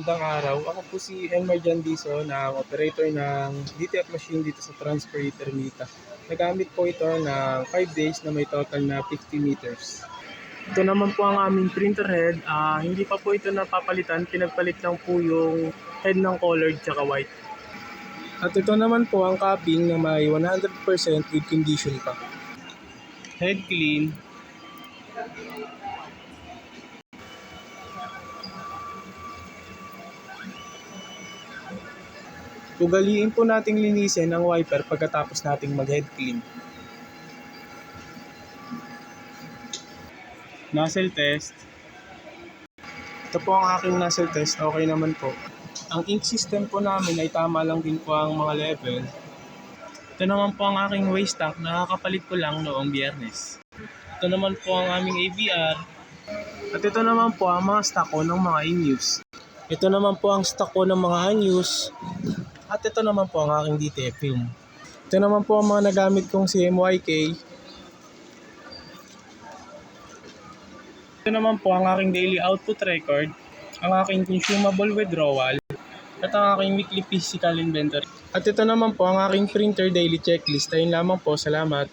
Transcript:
magandang araw. Ako po si Elmar Jandiso, na operator ng DTF machine dito sa Transfer Ermita. Nagamit po ito ng 5 days na may total na 50 meters. Ito naman po ang aming printer head. Hindi pa po ito napapalitan, pinagpalit lang po yung head ng colored tsaka white. At ito naman po ang capping na may 100% with condition pa. Head clean. Ugaliin po nating linisin ang wiper pagkatapos nating mag-head clean. Nozzle test. Ito po ang aking nozzle test. Okay naman po. Ang ink system po namin ay tama lang din po ang mga level. Ito naman po ang aking waste stock. Nakakapalit ko lang noong Biyernes. Ito naman po ang aming AVR. At ito naman po ang mga stock ko ng mga in-use. Ito naman po ang stock ko ng mga unused. At ito naman po ang aking DTF film. Ito naman po ang mga nagamit kong CMYK. Ito naman po ang aking daily output record, ang aking consumable withdrawal, at ang aking weekly physical inventory. At ito naman po ang aking printer daily checklist. Ayun lamang po, salamat.